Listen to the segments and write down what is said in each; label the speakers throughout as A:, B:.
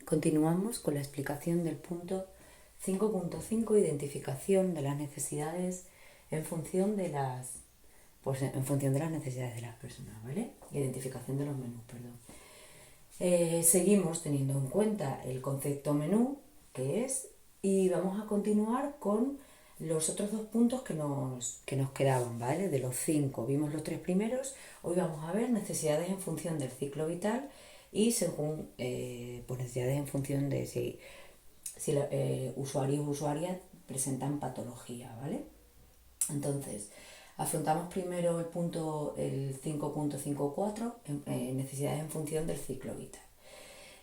A: Continuamos con la explicación del punto 5.5, identificación de las necesidades en función de las necesidades de las personas, ¿vale? Identificación de los menús, perdón. Seguimos teniendo en cuenta el concepto menú, que es, y vamos a continuar con los otros dos puntos que nos quedaban, ¿vale? De los 5, vimos los 3 primeros, hoy vamos a ver necesidades en función del ciclo vital y según necesidades en función de si usuarios o usuarias presentan patología, ¿vale? Entonces, afrontamos primero el 5.54, necesidades en función del ciclo vital.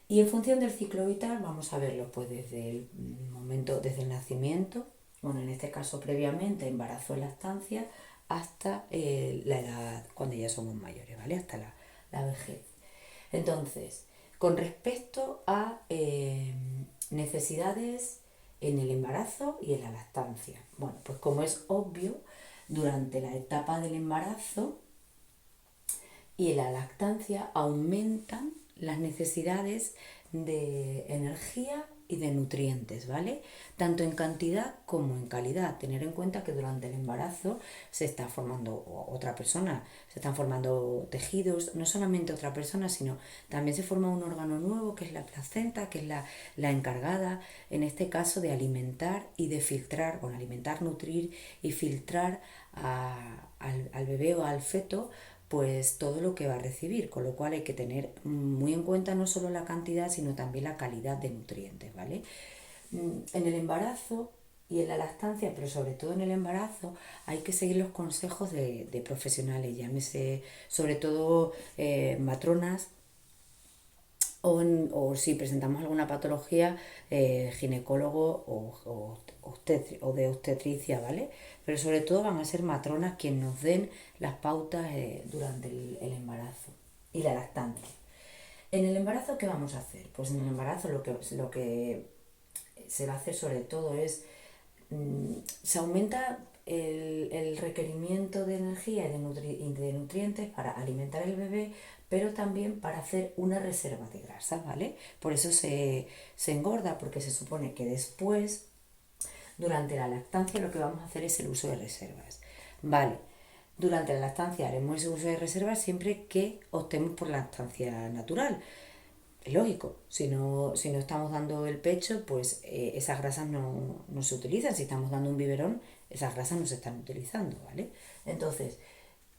A: Y en función del ciclo vital vamos a verlo pues desde el momento, desde el nacimiento, bueno, en este caso previamente, embarazo, lactancia, hasta la edad, cuando ya somos mayores, ¿vale? Hasta la vejez. Entonces, con respecto a necesidades en el embarazo y en la lactancia. Bueno, pues como es obvio, durante la etapa del embarazo y en la lactancia aumentan las necesidades de energía y de nutrientes, ¿vale? Tanto en cantidad como en calidad. Tener en cuenta que durante el embarazo se está formando otra persona, se están formando tejidos, no solamente otra persona, sino también se forma un órgano nuevo que es la placenta, que es la encargada, en este caso, de alimentar y de filtrar, bueno, alimentar, nutrir y filtrar al bebé o al feto pues todo lo que va a recibir, con lo cual hay que tener muy en cuenta no solo la cantidad, sino también la calidad de nutrientes, ¿vale? En el embarazo y en la lactancia, pero sobre todo en el embarazo, hay que seguir los consejos de profesionales, llámese sobre todo matronas, o si presentamos alguna patología, ginecólogo o de obstetricia, ¿vale? Pero sobre todo van a ser matronas quienes nos den las pautas durante el embarazo y la lactancia. En el embarazo, ¿qué vamos a hacer? Pues en el embarazo lo que se va a hacer sobre todo es, se aumenta el requerimiento de energía y de nutrientes para alimentar al bebé, pero también para hacer una reserva de grasas, ¿vale? Por eso se engorda, porque se supone que después, durante la lactancia, lo que vamos a hacer es el uso de reservas, ¿vale? Durante la lactancia haremos ese uso de reservas siempre que optemos por lactancia natural. Es lógico, si no estamos dando el pecho, pues esas grasas no se utilizan. Si estamos dando un biberón, esas grasas no se están utilizando, ¿vale? Entonces,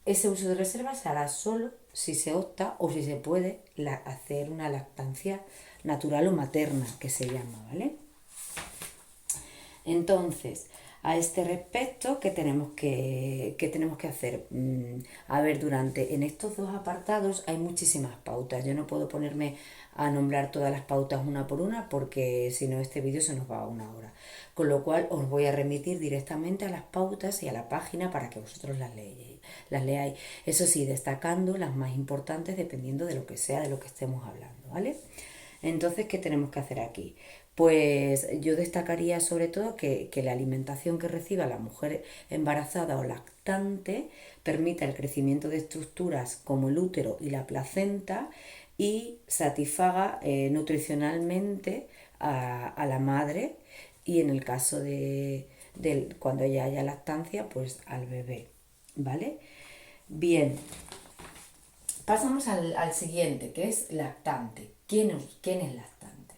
A: ese uso de reserva se hará solo si se opta o si se puede hacer una lactancia natural o materna, que se llama, ¿vale? Entonces, a este respecto, ¿qué tenemos que hacer? A ver, en estos dos apartados hay muchísimas pautas. Yo no puedo ponerme a nombrar todas las pautas una por una porque si no este vídeo se nos va a una hora. Con lo cual os voy a remitir directamente a las pautas y a la página para que vosotros las leáis. Eso sí, destacando las más importantes dependiendo de lo que sea, de lo que estemos hablando, ¿vale? Entonces, ¿qué tenemos que hacer aquí? Pues yo destacaría sobre todo que la alimentación que reciba la mujer embarazada o lactante permita el crecimiento de estructuras como el útero y la placenta y satisfaga nutricionalmente a la madre y en el caso de cuando ya haya lactancia, pues al bebé, ¿vale? Bien, pasamos al siguiente, que es lactante. ¿Quién es lactante?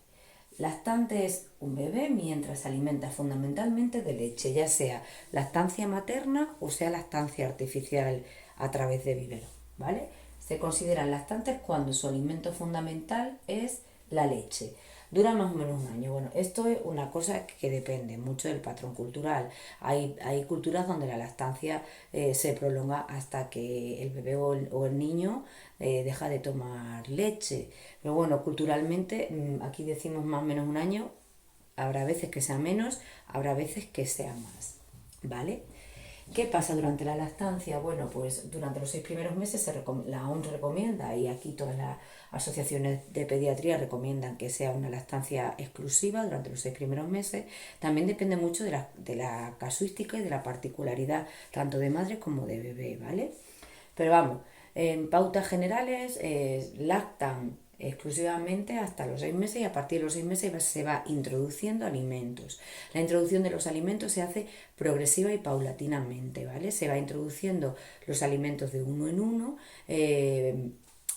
A: Lactante es un bebé mientras se alimenta fundamentalmente de leche, ya sea lactancia materna o sea lactancia artificial a través de biberón, ¿vale? Se consideran lactantes cuando su alimento fundamental es la leche. Dura más o menos un año. Bueno, esto es una cosa que depende mucho del patrón cultural. Hay culturas donde la lactancia se prolonga hasta que el bebé o el niño deja de tomar leche. Pero bueno, culturalmente aquí decimos más o menos un año. Habrá veces que sea menos, habrá veces que sea más, ¿vale? ¿Qué pasa durante la lactancia? Bueno, pues durante los 6 primeros meses la OMS recomienda, y aquí todas las asociaciones de pediatría recomiendan que sea una lactancia exclusiva durante los 6 primeros meses. También depende mucho de la casuística y de la particularidad tanto de madre como de bebé, ¿vale? Pero vamos, en pautas generales lactan exclusivamente hasta los 6 meses y a partir de los 6 meses se va introduciendo alimentos. La introducción de los alimentos se hace progresiva y paulatinamente, ¿vale? Se va introduciendo los alimentos de uno en uno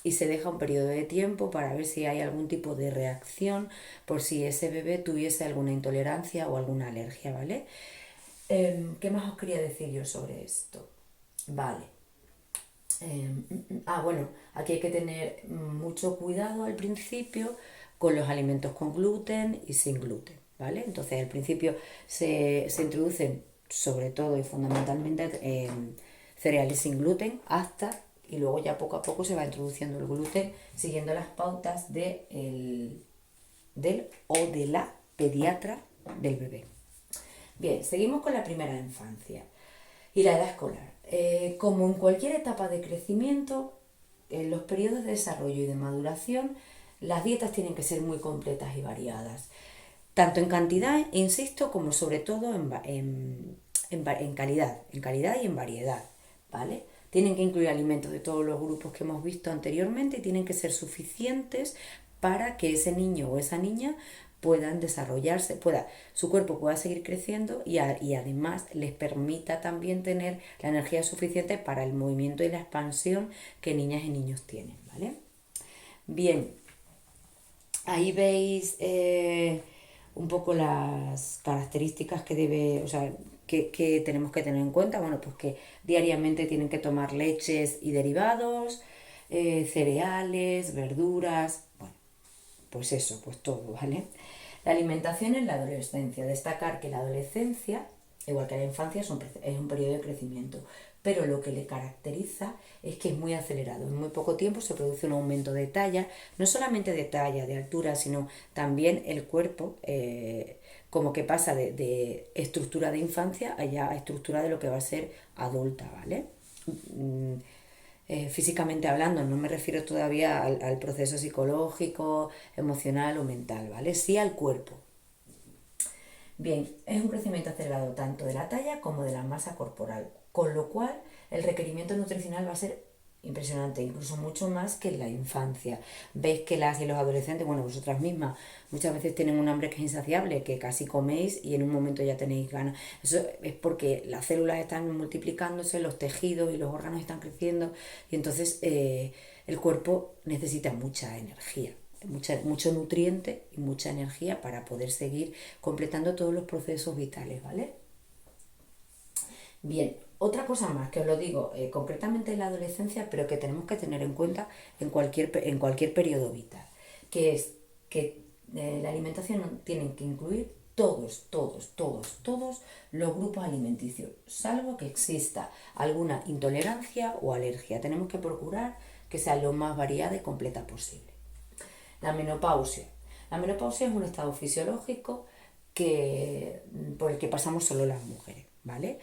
A: y se deja un periodo de tiempo para ver si hay algún tipo de reacción por si ese bebé tuviese alguna intolerancia o alguna alergia, ¿vale? ¿Qué más os quería decir yo sobre esto? Vale. Bueno, aquí hay que tener mucho cuidado al principio con los alimentos con gluten y sin gluten, ¿vale? Entonces al principio se introducen sobre todo y fundamentalmente cereales sin gluten hasta y luego ya poco a poco se va introduciendo el gluten siguiendo las pautas del o de la pediatra del bebé. Bien, seguimos con la primera infancia y la edad escolar. Como en cualquier etapa de crecimiento, en los periodos de desarrollo y de maduración, las dietas tienen que ser muy completas y variadas, tanto en cantidad, insisto, como sobre todo en calidad y en variedad, ¿vale? Tienen que incluir alimentos de todos los grupos que hemos visto anteriormente y tienen que ser suficientes para que ese niño o esa niña puedan desarrollarse, su cuerpo pueda seguir creciendo y además les permita también tener la energía suficiente para el movimiento y la expansión que niñas y niños tienen, ¿vale? Bien, ahí veis un poco las características que tenemos que tener en cuenta. Bueno, pues que diariamente tienen que tomar leches y derivados, cereales, verduras, bueno, pues eso, pues todo, ¿vale? La alimentación en la adolescencia. Destacar que la adolescencia, igual que la infancia, es un periodo de crecimiento, pero lo que le caracteriza es que es muy acelerado. En muy poco tiempo se produce un aumento de talla, no solamente de talla, de altura, sino también el cuerpo, como que pasa de estructura de infancia a ya estructura de lo que va a ser adulta, ¿vale? Físicamente hablando, no me refiero todavía al proceso psicológico, emocional o mental, ¿vale? Sí al cuerpo. Bien, es un crecimiento acelerado tanto de la talla como de la masa corporal, con lo cual el requerimiento nutricional va a ser impresionante, incluso mucho más que en la infancia. Veis que las y los adolescentes, bueno, vosotras mismas, muchas veces tienen un hambre que es insaciable, que casi coméis y en un momento ya tenéis ganas. Eso es porque las células están multiplicándose, los tejidos y los órganos están creciendo y entonces el cuerpo necesita mucha energía. Mucho nutriente y mucha energía para poder seguir completando todos los procesos vitales, ¿vale? Bien, otra cosa más que os lo digo concretamente en la adolescencia, pero que tenemos que tener en cuenta en cualquier periodo vital, que es que la alimentación tiene que incluir todos los grupos alimenticios, salvo que exista alguna intolerancia o alergia. Tenemos que procurar que sea lo más variada y completa posible. La menopausia. La menopausia es un estado fisiológico por el que pasamos solo las mujeres, ¿vale?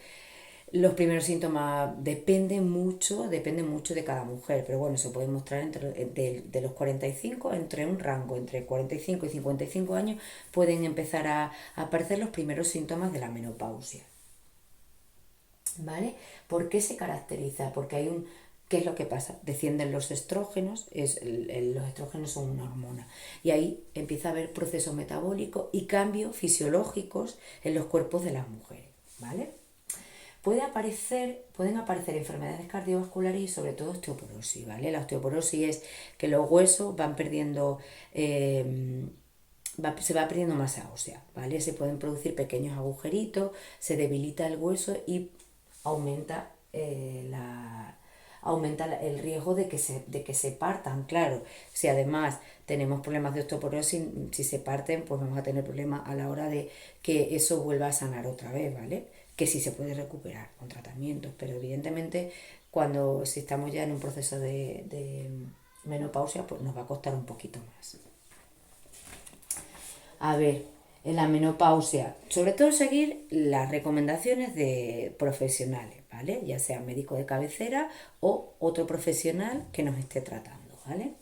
A: Los primeros síntomas dependen mucho de cada mujer, pero bueno, se pueden mostrar de los 45, entre un rango entre 45 y 55 años, pueden empezar a aparecer los primeros síntomas de la menopausia. ¿Vale? ¿Por qué se caracteriza? Porque ¿qué es lo que pasa? Descienden los estrógenos, los estrógenos son una hormona, y ahí empieza a haber proceso metabólico y cambios fisiológicos en los cuerpos de las mujeres, ¿vale? Pueden aparecer enfermedades cardiovasculares y sobre todo osteoporosis, ¿vale? La osteoporosis es que los huesos van perdiendo, se va perdiendo masa ósea, ¿vale? Se pueden producir pequeños agujeritos, se debilita el hueso y aumenta el riesgo de que se partan, claro. Si además tenemos problemas de osteoporosis, si se parten, pues vamos a tener problemas a la hora de que eso vuelva a sanar otra vez, ¿vale? Que sí se puede recuperar con tratamientos, pero evidentemente si estamos ya en un proceso de menopausia, pues nos va a costar un poquito más. A ver, en la menopausia, sobre todo seguir las recomendaciones de profesionales, ¿vale? Ya sea médico de cabecera o otro profesional que nos esté tratando, ¿vale?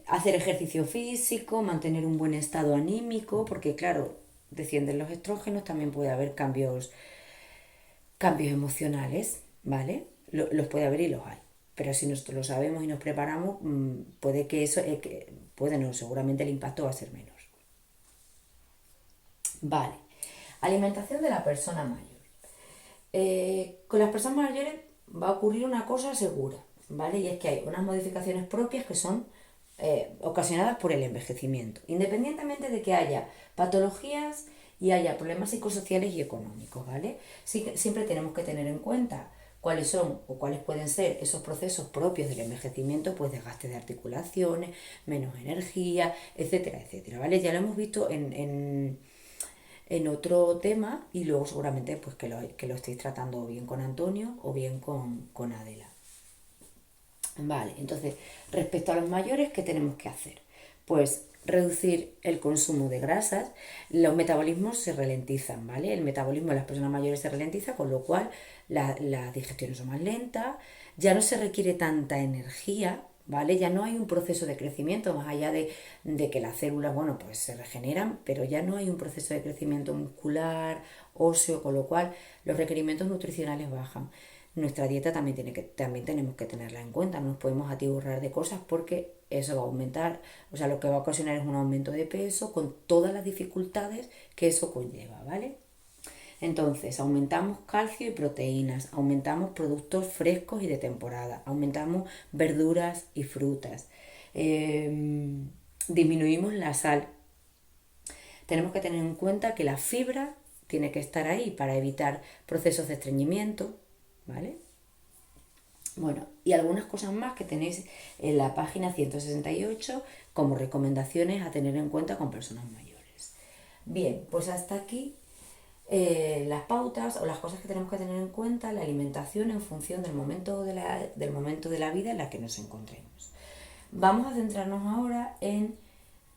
A: Hacer ejercicio físico, mantener un buen estado anímico, porque claro, descienden los estrógenos, también puede haber cambios emocionales, ¿vale? Los puede haber y los hay. pero si nosotros lo sabemos y nos preparamos, puede que eso, puede no, seguramente el impacto va a ser menos. Vale, alimentación de la persona mayor. Con las personas mayores va a ocurrir una cosa segura, ¿vale? Y es que hay unas modificaciones propias que son ocasionadas por el envejecimiento, independientemente de que haya patologías y haya problemas psicosociales y económicos, ¿vale? Sí, siempre tenemos que tener en cuenta cuáles son o cuáles pueden ser esos procesos propios del envejecimiento, pues desgaste de articulaciones, menos energía, etcétera, etcétera, ¿vale? Ya lo hemos visto en otro tema y luego seguramente pues que lo estéis tratando bien con Antonio o bien con Adela. Vale, entonces, respecto a los mayores, ¿qué tenemos que hacer? Pues reducir el consumo de grasas, los metabolismos se ralentizan, ¿vale? El metabolismo de las personas mayores se ralentiza, con lo cual las digestiones son más lentas, ya no se requiere tanta energía, ¿vale? Ya no hay un proceso de crecimiento, más allá de que las células, bueno, pues se regeneran, pero ya no hay un proceso de crecimiento muscular, óseo, con lo cual los requerimientos nutricionales bajan. Nuestra dieta también tenemos que tenerla en cuenta, no nos podemos atiborrar de cosas porque eso va a aumentar, o sea, lo que va a ocasionar es un aumento de peso con todas las dificultades que eso conlleva, ¿vale? Entonces, aumentamos calcio y proteínas, aumentamos productos frescos y de temporada, aumentamos verduras y frutas, disminuimos la sal. Tenemos que tener en cuenta que la fibra tiene que estar ahí para evitar procesos de estreñimiento, ¿vale? Bueno, y algunas cosas más que tenéis en la página 168 como recomendaciones a tener en cuenta con personas mayores. Bien, pues hasta aquí las pautas o las cosas que tenemos que tener en cuenta, la alimentación en función del momento de la vida en la que nos encontremos. Vamos a centrarnos ahora en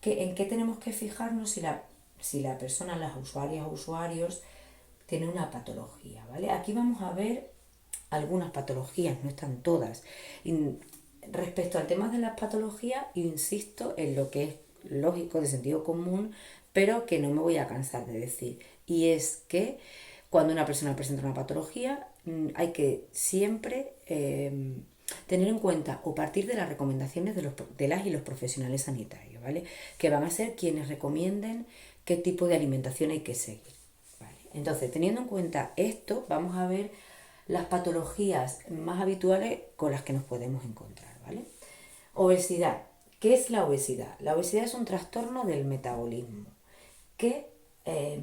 A: qué tenemos que fijarnos si la persona, las usuarias o usuarios, tiene una patología, ¿vale? Aquí vamos a ver algunas patologías, no están todas. Respecto al tema de las patologías, insisto en lo que es lógico, de sentido común, pero que no me voy a cansar de decir. Y es que cuando una persona presenta una patología, hay que siempre tener en cuenta o partir de las recomendaciones de las y los profesionales sanitarios, ¿vale? Que van a ser quienes recomienden qué tipo de alimentación hay que seguir, ¿vale? Entonces, teniendo en cuenta esto, vamos a ver las patologías más habituales con las que nos podemos encontrar, ¿vale? Obesidad. ¿Qué es la obesidad? La obesidad es un trastorno del metabolismo que eh,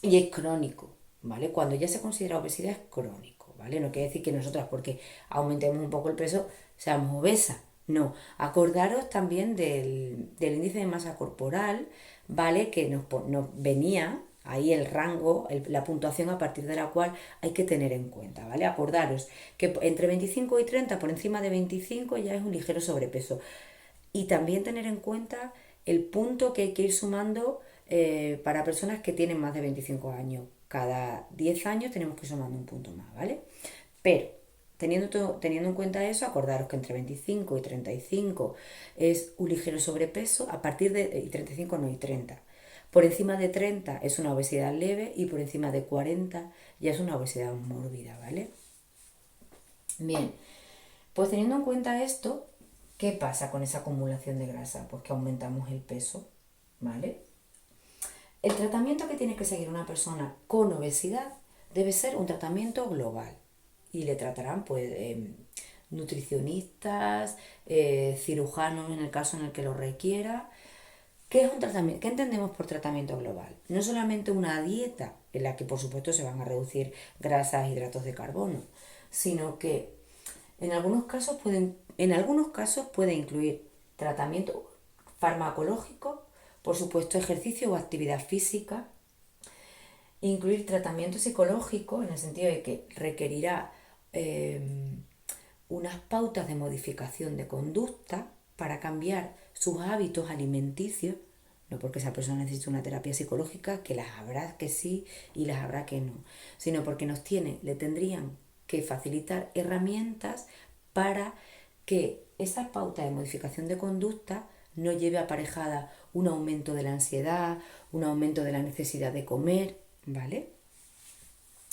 A: y es crónico, ¿vale? Cuando ya se considera obesidad es crónico, ¿vale? No quiere decir que nosotras porque aumentemos un poco el peso seamos obesas, no. Acordaros también del índice de masa corporal, ¿vale? Que nos venía ahí el rango, la puntuación a partir de la cual hay que tener en cuenta, ¿vale? Acordaros que entre 25 y 30, por encima de 25 ya es un ligero sobrepeso. Y también tener en cuenta el punto que hay que ir sumando para personas que tienen más de 25 años. Cada 10 años tenemos que ir sumando un punto más, ¿vale? Pero teniendo en cuenta eso, acordaros que entre 25 y 35 es un ligero sobrepeso, a partir de y 35 no, y 30. Por encima de 30 es una obesidad leve y por encima de 40 ya es una obesidad mórbida, ¿vale? Bien, pues teniendo en cuenta esto, ¿qué pasa con esa acumulación de grasa? Pues que aumentamos el peso, ¿vale? El tratamiento que tiene que seguir una persona con obesidad debe ser un tratamiento global y le tratarán pues nutricionistas, cirujanos en el caso en el que lo requiera. ¿Qué es un tratamiento? ¿Qué entendemos por tratamiento global? No solamente una dieta en la que por supuesto se van a reducir grasas e hidratos de carbono, sino que en algunos casos puede incluir tratamiento farmacológico, por supuesto ejercicio o actividad física, incluir tratamiento psicológico en el sentido de que requerirá eh, unas pautas de modificación de conducta para cambiar sus hábitos alimenticios, no porque esa persona necesite una terapia psicológica, que las habrá que sí y las habrá que no, sino porque le tendrían que facilitar herramientas para que esa pauta de modificación de conducta no lleve aparejada un aumento de la ansiedad, un aumento de la necesidad de comer, ¿vale?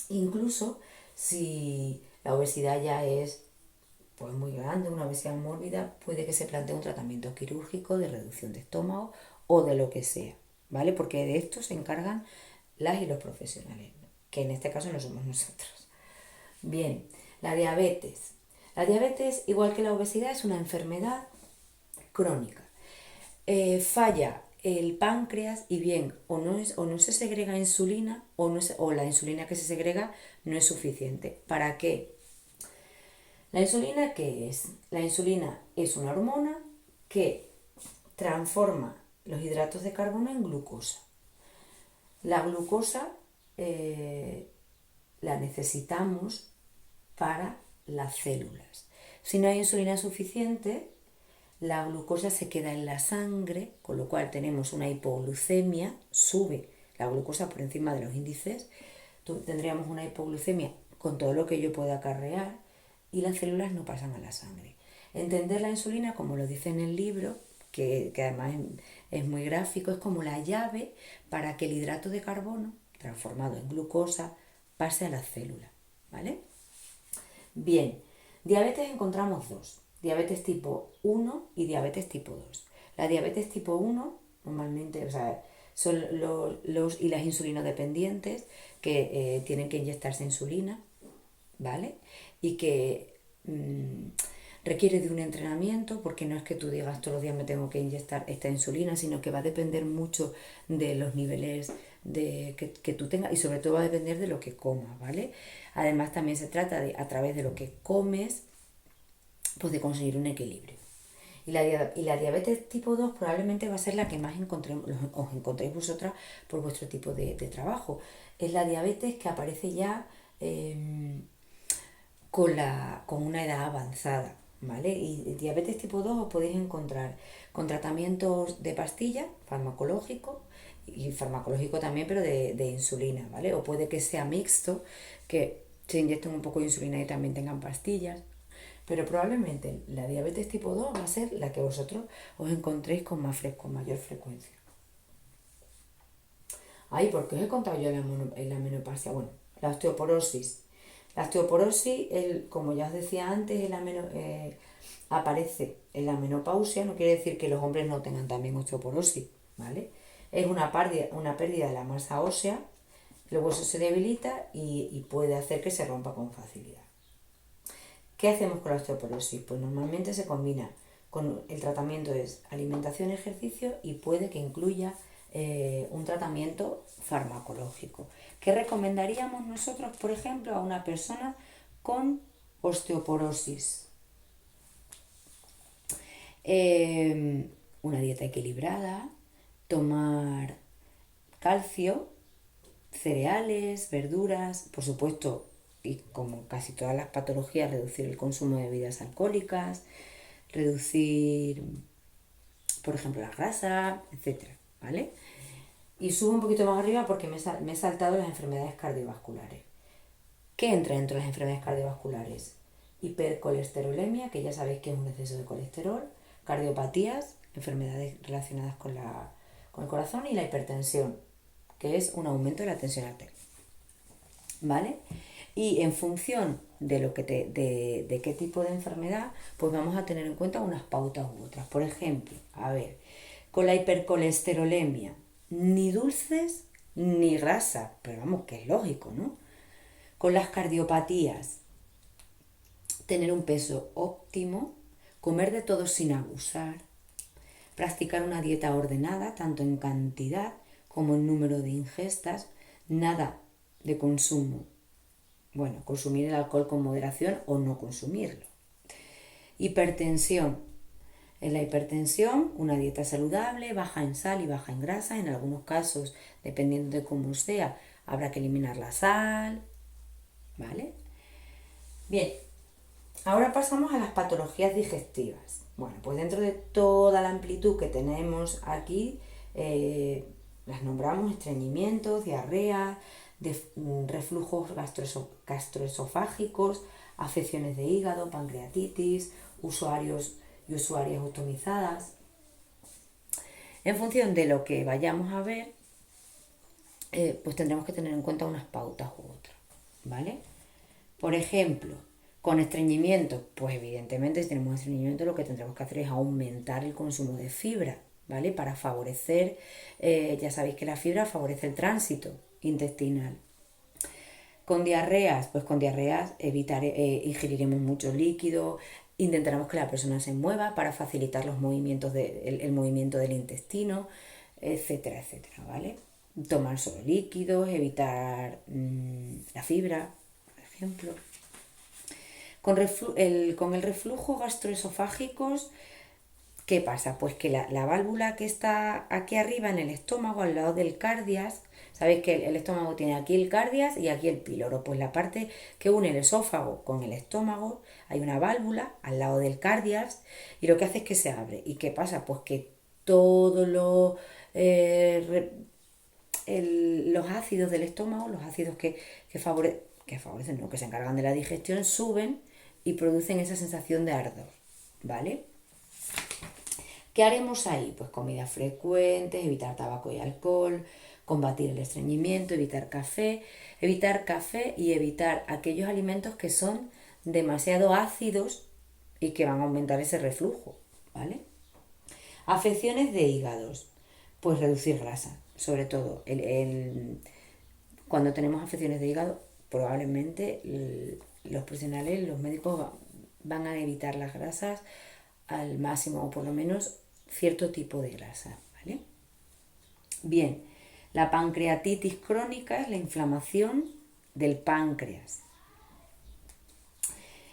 A: Incluso si la obesidad ya es pues muy grande, una obesidad mórbida, puede que se plantee un tratamiento quirúrgico de reducción de estómago o de lo que sea, ¿vale? Porque de esto se encargan las y los profesionales, que en este caso no somos nosotros. Bien, la diabetes. La diabetes, igual que la obesidad, es una enfermedad crónica. Falla el páncreas y bien, o no se segrega insulina o la insulina que se segrega no es suficiente. ¿Para qué? ¿La insulina qué es? La insulina es una hormona que transforma los hidratos de carbono en glucosa. La glucosa la necesitamos para las células. Si no hay insulina suficiente, la glucosa se queda en la sangre, con lo cual tenemos una hipoglucemia, sube la glucosa por encima de los índices, tendríamos una hipoglucemia con todo lo que ello puede acarrear y las células no pasan a la sangre. Entender la insulina, como lo dice en el libro, que además es muy gráfico, es como la llave para que el hidrato de carbono, transformado en glucosa, pase a las células, ¿vale? Bien, diabetes encontramos dos, diabetes tipo 1 y diabetes tipo 2. La diabetes tipo 1 normalmente, o sea, son los y las insulinodependientes que tienen que inyectarse insulina, ¿vale? Y que requiere de un entrenamiento, porque no es que tú digas todos los días me tengo que inyectar esta insulina, sino que va a depender mucho de los niveles que tú tengas y sobre todo va a depender de lo que comas, ¿vale? Además también se trata de, a través de lo que comes, pues de conseguir un equilibrio. Y la diabetes tipo 2 probablemente va a ser la que más os encontréis vosotras por vuestro tipo de trabajo. Es la diabetes que aparece ya con una edad avanzada, ¿vale? Y diabetes tipo 2 os podéis encontrar con tratamientos de pastilla, farmacológico, y farmacológico también, pero de insulina, ¿vale? O puede que sea mixto, que se inyecten un poco de insulina y también tengan pastillas. Pero probablemente la diabetes tipo 2 va a ser la que vosotros os encontréis con mayor frecuencia. Ay, ¿por qué os he contado yo la menopausia? Bueno, la osteoporosis. La osteoporosis, como ya os decía antes, aparece en la menopausia, no quiere decir que los hombres no tengan también osteoporosis, ¿vale? Es una pérdida de la masa ósea, el hueso se debilita y puede hacer que se rompa con facilidad. ¿Qué hacemos con la osteoporosis? Pues normalmente se combina con el tratamiento es alimentación, ejercicio y puede que incluya un tratamiento farmacológico. ¿Qué recomendaríamos nosotros, por ejemplo, a una persona con osteoporosis? Una dieta equilibrada, tomar calcio, cereales, verduras, por supuesto, y como casi todas las patologías, reducir el consumo de bebidas alcohólicas, reducir, por ejemplo, la grasa, etcétera, ¿vale? Y subo un poquito más arriba porque me he saltado las enfermedades cardiovasculares. ¿Qué entra dentro de las enfermedades cardiovasculares? Hipercolesterolemia, que ya sabéis que es un exceso de colesterol, cardiopatías, enfermedades relacionadas con el corazón y la hipertensión, que es un aumento de la tensión arterial. ¿Vale? Y en función de de qué tipo de enfermedad, pues vamos a tener en cuenta unas pautas u otras. Por ejemplo, a ver, con la hipercolesterolemia, ni dulces ni grasa, pero vamos, que es lógico, ¿no? Con las cardiopatías, tener un peso óptimo, comer de todo sin abusar, practicar una dieta ordenada, tanto en cantidad como en número de ingestas, nada de consumo. Bueno, consumir el alcohol con moderación o no consumirlo. Hipertensión. En la hipertensión, una dieta saludable, baja en sal y baja en grasa. En algunos casos, dependiendo de cómo sea, habrá que eliminar la sal. ¿Vale? Bien, ahora pasamos a las patologías digestivas. Bueno, pues dentro de toda la amplitud que tenemos aquí, las nombramos estreñimientos, diarrea, reflujos gastroesofágicos, afecciones de hígado, pancreatitis, usuarios y usuarias ostomizadas. En función de lo que vayamos a ver, pues tendremos que tener en cuenta unas pautas u otras, ¿vale? Por ejemplo, Con estreñimiento, pues evidentemente si tenemos estreñimiento lo que tendremos que hacer es aumentar el consumo de fibra, ¿vale? Para favorecer, ya sabéis que la fibra favorece el tránsito intestinal. Con diarreas, pues con diarreas ingeriremos mucho líquido, intentaremos que la persona se mueva para facilitar los movimientos el movimiento del intestino, etcétera, etcétera, ¿vale? Tomar solo líquidos, evitar la fibra, por ejemplo. Con el reflujo gastroesofágico, ¿qué pasa? Pues que la válvula que está aquí arriba en el estómago, al lado del cardias, sabéis que el estómago tiene aquí el cardias y aquí el píloro, pues la parte que une el esófago con el estómago, hay una válvula al lado del cardias y lo que hace es que se abre. ¿Y qué pasa? Pues que todos los ácidos del estómago, los ácidos que favorecen, no, que se encargan de la digestión, suben y producen esa sensación de ardor, ¿vale? ¿Qué haremos ahí? Pues comidas frecuentes, evitar tabaco y alcohol, combatir el estreñimiento, evitar café y evitar aquellos alimentos que son demasiado ácidos y que van a aumentar ese reflujo, ¿vale? Afecciones de hígados, pues reducir grasa, sobre todo cuando tenemos afecciones de hígado, probablemente los profesionales, los médicos van a evitar las grasas al máximo, o por lo menos cierto tipo de grasa, ¿vale? Bien, la pancreatitis crónica es la inflamación del páncreas.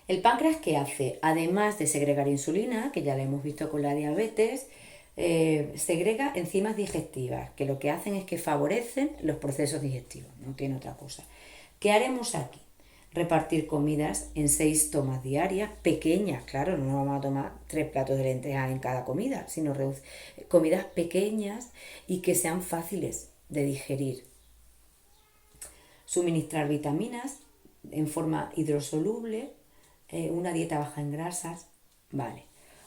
A: ¿El páncreas qué hace? Además de segregar insulina, que ya lo hemos visto con la diabetes, segrega enzimas digestivas, que lo que hacen es que favorecen los procesos digestivos, no tiene otra cosa. ¿Qué haremos aquí? Repartir comidas en 6 tomas diarias, pequeñas, claro, no vamos a tomar 3 platos de lentejas en cada comida, sino comidas pequeñas y que sean fáciles de digerir. Suministrar vitaminas en forma hidrosoluble, una dieta baja en grasas, vale.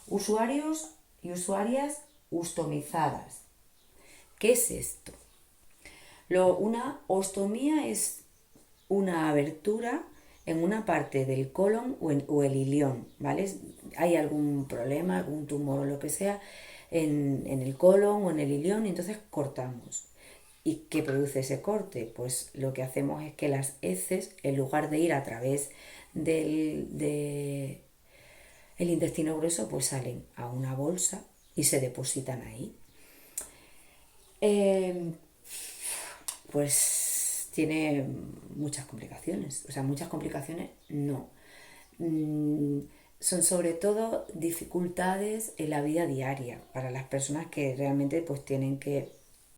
A: Usuarios y usuarias ostomizadas. ¿Qué es esto? Una ostomía es una abertura en una parte del colon o el ilión, ¿vale? Hay algún problema, algún tumor o lo que sea en el colon o en el ilión y entonces cortamos. ¿Y qué produce ese corte? Pues lo que hacemos es que las heces, en lugar de ir a través del el intestino grueso, pues salen a una bolsa y se depositan ahí. Pues tiene muchas complicaciones. O sea, muchas complicaciones no. Son sobre todo dificultades en la vida diaria para las personas que realmente pues tienen que